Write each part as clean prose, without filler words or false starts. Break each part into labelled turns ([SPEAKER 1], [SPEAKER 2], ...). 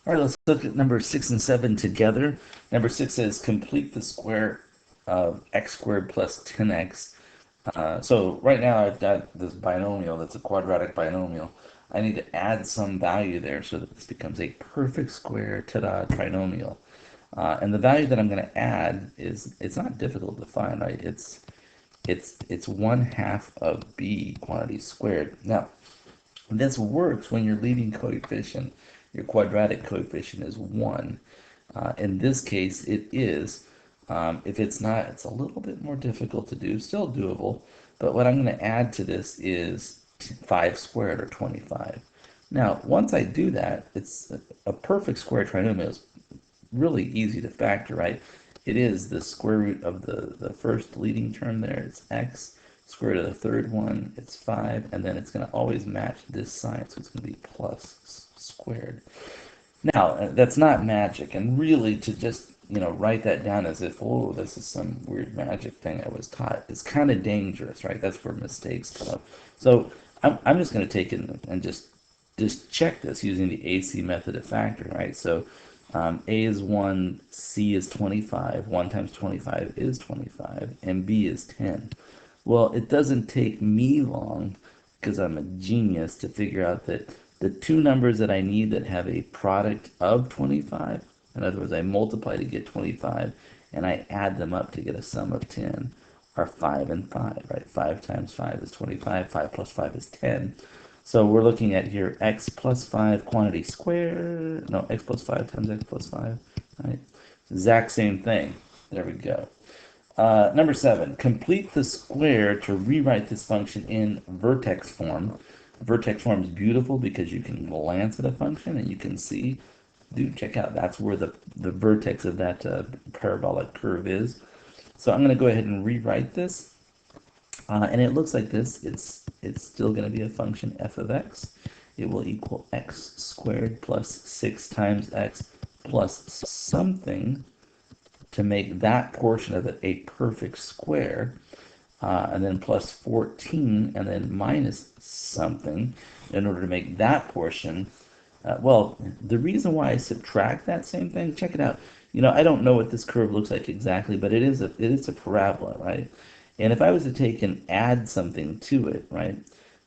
[SPEAKER 1] All right, let's look at number 6 and 7 together. Number 6 says complete the square of x squared plus 10x. So right now I've got this binomial that's a quadratic binomial. I need to add some value there so that this becomes a perfect square, ta-da, trinomial. And the value that I'm going to add is, it's not difficult to find, right? It's 1/2 of b quantity squared. Now, this works when your leading coefficient, your quadratic coefficient, is 1. In this case, it is. If it's not, it's a little bit more difficult to do, still doable. But what I'm going to add to this is 5 squared, or 25. Now, once I do that, it's a perfect square trinomial. Is really easy to factor, right? It is the square root of the first leading term there, it's x. Square root of the third one, it's 5, and then it's going to always match this sign, so it's going to be plus squared. Now, that's not magic, and really to just, write that down as if, oh, this is some weird magic thing I was taught, is kind of dangerous, right? That's where mistakes come up. So I'm just going to take it and just check this using the AC method of factoring, right? So A is 1, C is 25, 1 times 25 is 25, and B is 10. Well, it doesn't take me long, because I'm a genius, to figure out that the two numbers that I need that have a product of 25, in other words, I multiply to get 25, and I add them up to get a sum of 10, are 5 and 5, right? 5 times 5 is 25, 5 plus 5 is 10. So we're looking at here x plus 5 quantity squared, no, x plus 5 times x plus 5, right? Exact same thing. There we go. Number 7, complete the square to rewrite this function in vertex form. Vertex form is beautiful because you can glance at a function and you can see, dude, check out, that's where the vertex of that parabolic curve is. So I'm going to go ahead and rewrite this. And it looks like this. It's still going to be a function f of x. It will equal x squared plus 6 times x plus something to make that portion of it a perfect square, and then plus 14, and then minus something in order to make that portion. Well, the reason why I subtract that same thing, check it out. I don't know what this curve looks like exactly, but it is a parabola, right? And if I was to take and add something to it, right,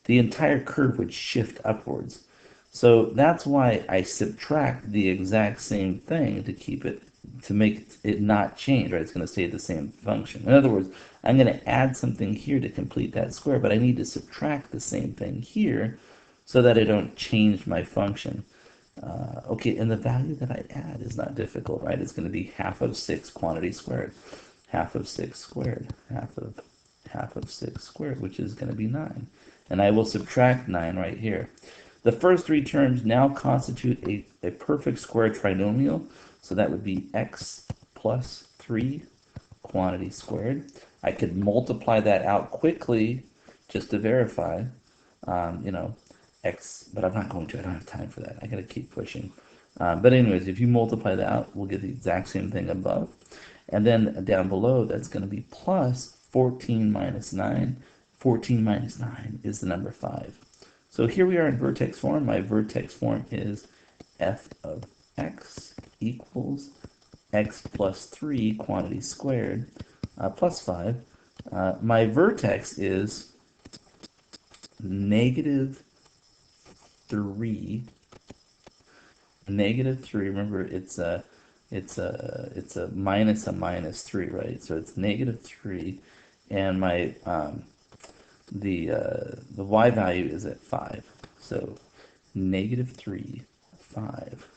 [SPEAKER 1] the entire curve would shift upwards. So that's why I subtract the exact same thing to make it not change, right? It's going to stay the same function. In other words, I'm going to add something here to complete that square, but I need to subtract the same thing here so that I don't change my function. Okay, and the value that I add is not difficult, right? It's going to be half of 6 quantity squared. Half of 6 squared. Half of 6 squared, which is going to be 9. And I will subtract 9 right here. The first three terms now constitute a perfect square trinomial. So that would be x plus 3 quantity squared. I could multiply that out quickly just to verify, x, but I'm not going to. I don't have time for that. I got to keep pushing. But anyways, if you multiply that out, we'll get the exact same thing above. And then down below, that's going to be plus 14 minus 9. 14 minus 9 is the number 5. So here we are in vertex form. My vertex form is f of x equals x plus 3 quantity squared plus 5. My vertex is negative 3. Negative 3, remember it's a minus 3, right? So it's negative 3, and my the y value is at 5. So negative 3, 5.